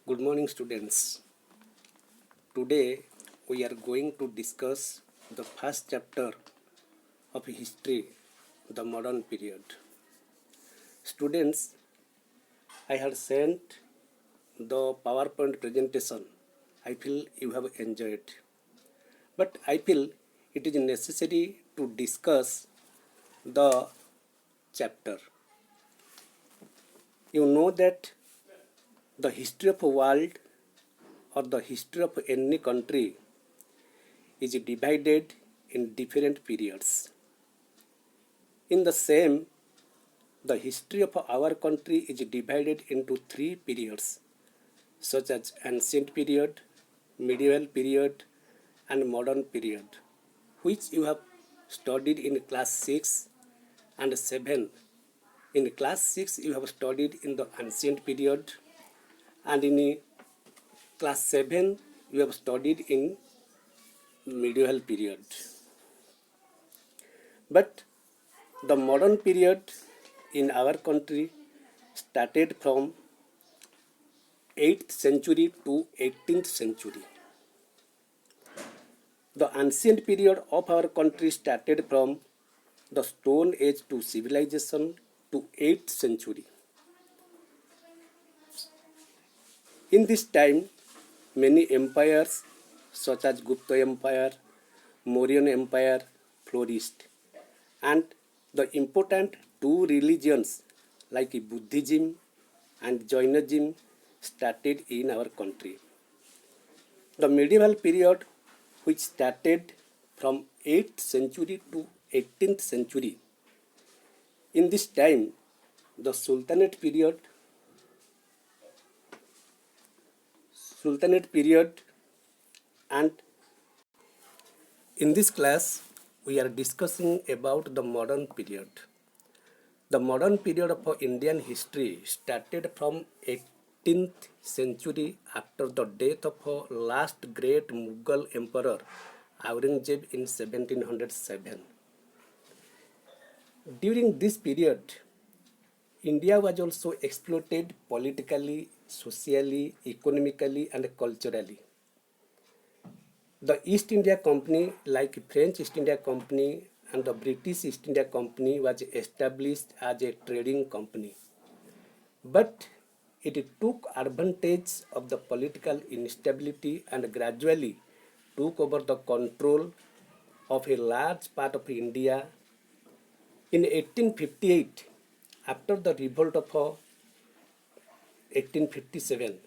Good morning, students. Today we are going to discuss the first chapter of history, the modern period. Students, I had sent the PowerPoint presentation. I feel you have enjoyed. But I feel it is necessary to discuss the chapter. You know that the history of a world or the history of any country is divided in different periods. In the same, the history of our country is divided into three periods, such as ancient period, medieval period, and modern period, which you have studied in class 6 and 7. In class 6, you have studied in the ancient period, and in class 7, you have studied in medieval period. But the modern period in our country started from 8th century to 18th century. The ancient period of our country started from the Stone Age to civilization to 8th century. In this time, many empires such as Gupta Empire, Mauryan Empire flourished, and the important two religions like Buddhism and Jainism started in our country. The medieval period, which started from 8th century to 18th century, in this time the Sultanate period and in this class we are discussing about the modern period. The modern period of Indian history started from 18th century after the death of last great Mughal emperor Aurangzeb in 1707. During this period, India was also exploited politically, socially, economically, and culturally. The East India Company, like French East India Company and the British East India Company, was established as a trading company. But it took advantage of the political instability and gradually took over the control of a large part of India. In 1858, after the revolt of 1857,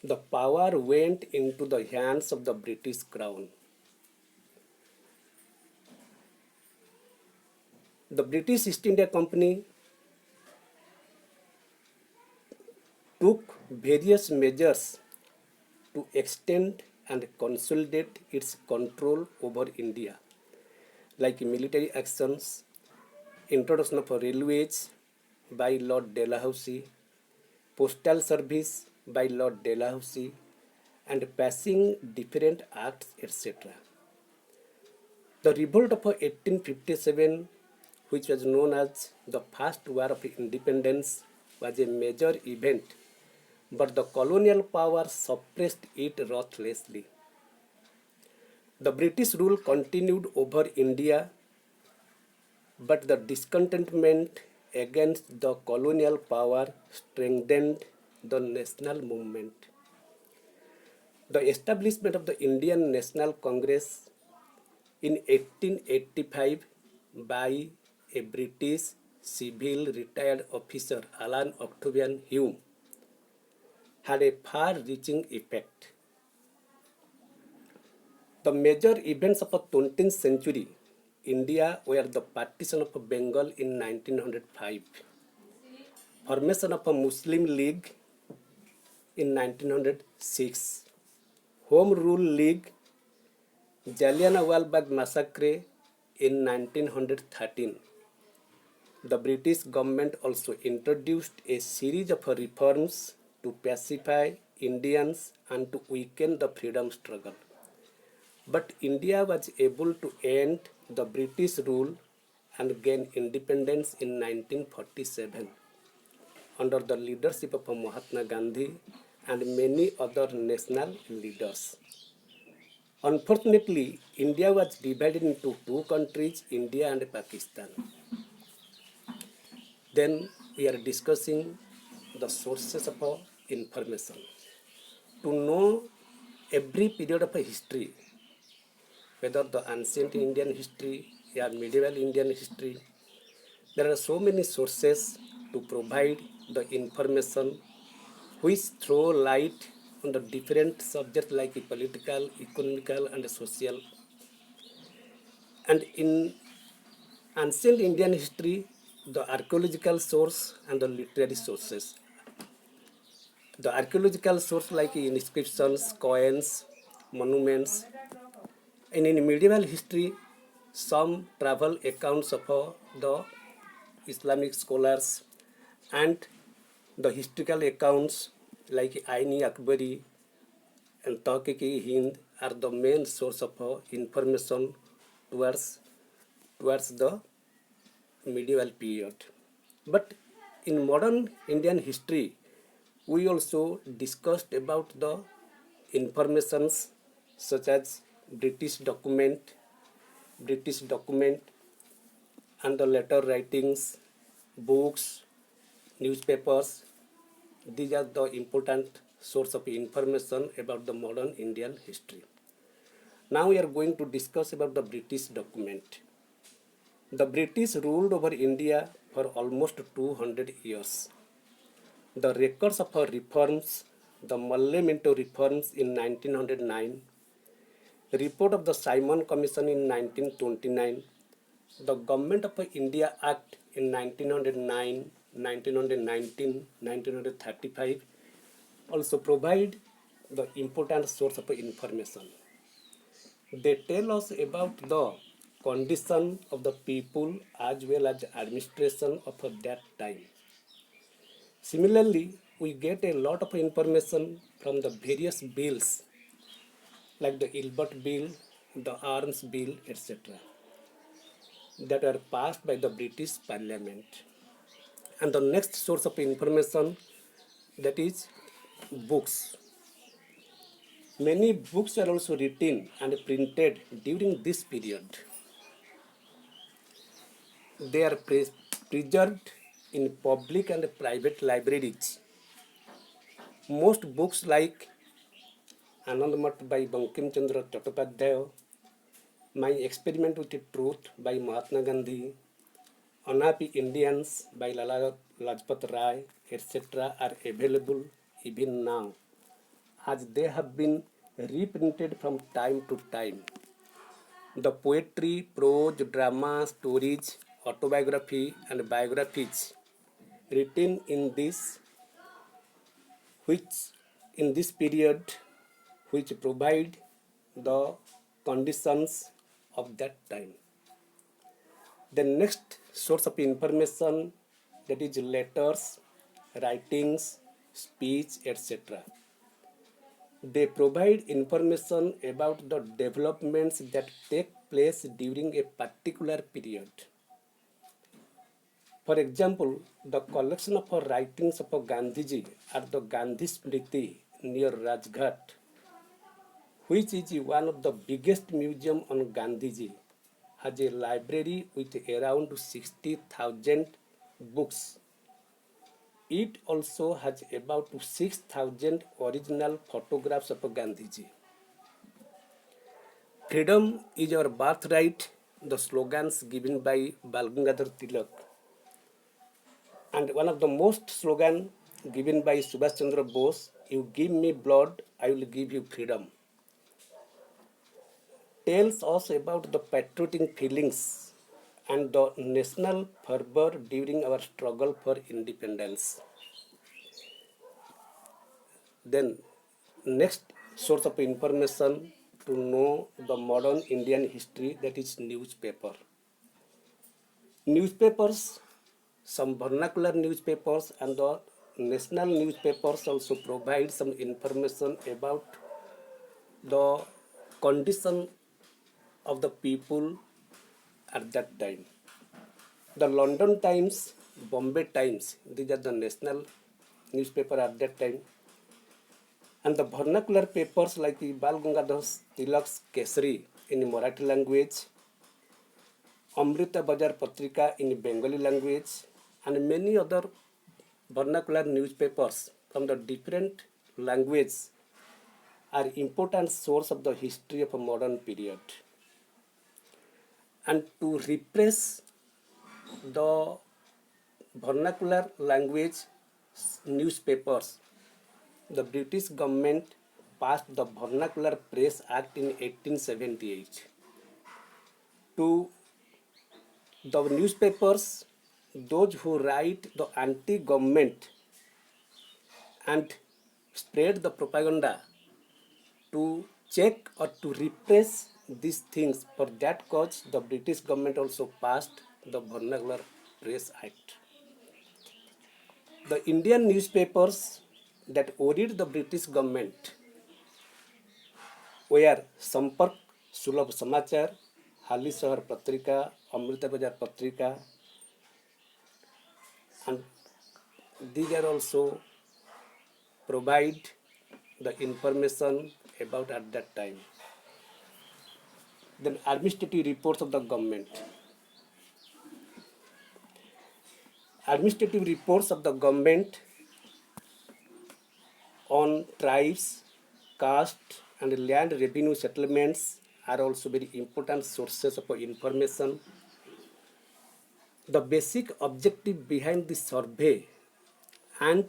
the power went into the hands of the British Crown. The British East India Company took various measures to extend and consolidate its control over India, like military actions, introduction of railways by Lord Dalhousie, postal service by Lord Dalhousie, and passing different acts, etc. The revolt of 1857, which was known as the First War of Independence, was a major event, but the colonial power suppressed it ruthlessly. The British rule continued over India, but the discontentment against the colonial power strengthened the national movement. The establishment of the Indian National Congress in 1885 by a British civil retired officer, Alan Octavian Hume, had a far-reaching effect. The major events of the 20th century India were the partition of Bengal in 1905, formation of a Muslim League in 1906, Home Rule League, Jallianwala Bagh Massacre in 1913. The British government also introduced a series of reforms to pacify Indians and to weaken the freedom struggle. But India was able to end the British rule and gain independence in 1947 under the leadership of Mahatma Gandhi and many other national leaders. Unfortunately, India was divided into two countries, India and Pakistan. Then we are discussing the sources of our information. To know every period of a history, whether the ancient Indian history or medieval Indian history, there are so many sources to provide the information which throw light on the different subjects like political, economical, and social. And in ancient Indian history, the archaeological source and the literary sources. The archaeological source like inscriptions, coins, monuments, and in medieval history, some travel accounts of the Islamic scholars and the historical accounts like Aini Akbari and Tawqi Hind are the main source of information towards the medieval period. But in modern Indian history, we also discussed about the informations such as British document and the letter writings, books, newspapers. These are the important source of information about the modern Indian history. Now we are going to discuss about the British document. The British ruled over India for almost 200 years. The records of her reforms, the Malle Minto reforms in 1909, the report of the Simon Commission in 1929, the Government of India Act in 1909, 1919, 1935 also provide the important source of information. They tell us about the condition of the people as well as administration of that time. Similarly, we get a lot of information from the various bills like the Ilbert Bill, the Arms Bill, etc. that are passed by the British Parliament. And the next source of information, that is books. Many books are also written and printed during this period. They are preserved in public and private libraries. Most books like Anandamath by Bankim Chandra Chattopadhyay, My Experiment with Truth by Mahatma Gandhi, Unhappy Indians by Lala Lajpat Rai, etc. are available even now, as they have been reprinted from time to time. The poetry, prose, drama, stories, autobiography, and biographies written in which this period, which provide the conditions of that time. The next source of information, that is letters, writings, speech, etc. They provide information about the developments that take place during a particular period. For example, the collection of writings of Gandhiji at the Gandhi Smriti near Rajghat, which is one of the biggest museum on Gandhiji, has a library with around 60,000 books. It also has about 6,000 original photographs of Gandhiji. Freedom is our birthright, the slogans given by Bal Gangadhar Tilak. And one of the most slogan given by Subhash Chandra Bose, you give me blood, I will give you freedom, tells us about the patriotic feelings and the national fervor during our struggle for independence. Then, next source of information to know the modern Indian history, that is newspaper. Newspapers, some vernacular newspapers and the national newspapers also provide some information about the condition of the people at that time. The London Times, Bombay Times, these are the national newspaper at that time. And the vernacular papers like the Bal Gangadhar Tilak's Kesari in Marathi language, Amrita Bazar Patrika in Bengali language, and many other vernacular newspapers from the different languages are important source of the history of a modern period. And to repress the vernacular language newspapers, the British government passed the Vernacular Press Act in 1878. To the newspapers, those who write the anti-government and spread the propaganda, to check or to repress these things. For that cause, the British government also passed the Vernacular Press Act. The Indian newspapers that owed the British government were Sampark, Sulabh Samachar, Hali Shahar Patrika, Amrita Bazar Patrika, and these are also provide the information about at that time. Then administrative reports of the government. Administrative reports of the government on tribes, caste, and land revenue settlements are also very important sources of information. The basic objective behind the survey and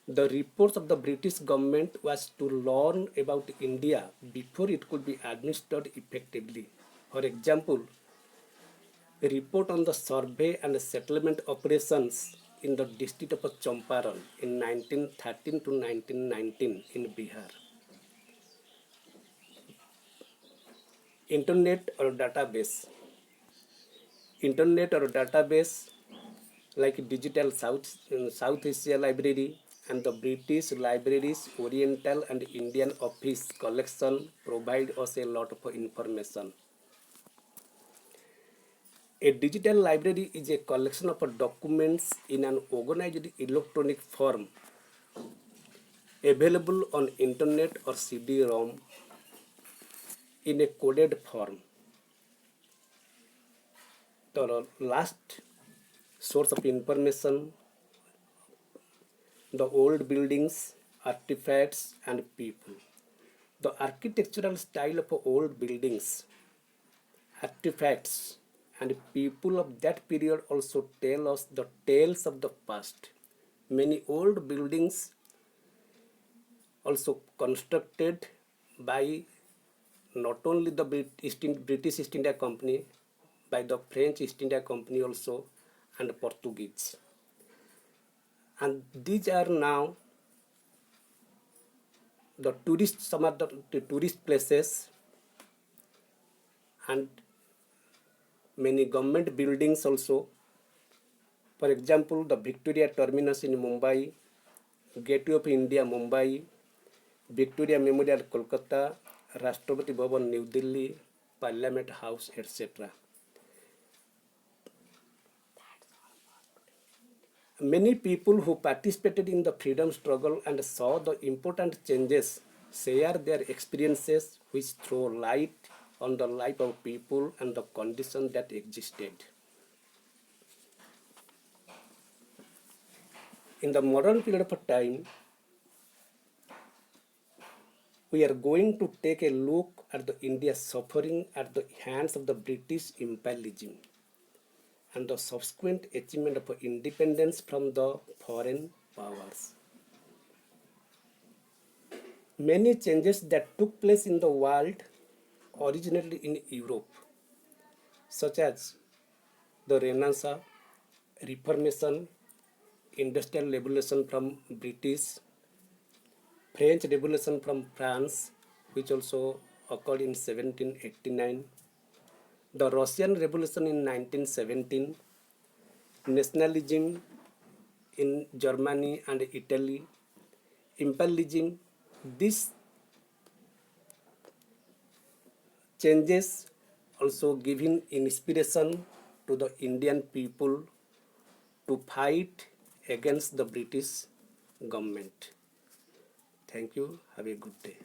the reports of the British government was to learn about India before it could be administered effectively. For example, a report on the survey and settlement operations in the district of Champaran in 1913 to 1919 in Bihar. Internet or database. Internet or database like Digital South Asia Library and the British Library's Oriental and Indian Office collection provide us a lot of information. A digital library is a collection of documents in an organized electronic form available on internet or CD-ROM in a coded form. The last source of information, the old buildings, artifacts, and people. The architectural style of old buildings, artifacts, and people of that period also tell us the tales of the past. Many old buildings also constructed by not only the British East India Company, by the French East India Company also, and Portuguese. And these are now the some of the tourist places and many government buildings also. For example, the Victoria Terminus in Mumbai, Gateway of India Mumbai, Victoria Memorial Kolkata, Rashtrapati Bhavan New Delhi, Parliament House, etc. Many people who participated in the freedom struggle and saw the important changes share their experiences which throw light on the life of people and the conditions that existed. In the modern period of time, we are going to take a look at the India suffering at the hands of the British imperialism and the subsequent achievement of independence from the foreign powers. Many changes that took place in the world originated in Europe, such as the Renaissance, Reformation, Industrial Revolution from British, French Revolution from France, which also occurred in 1789, the Russian Revolution in 1917, nationalism in Germany and Italy, imperialism. These changes also giving inspiration to the Indian people to fight against the British government. Thank you. Have a good day.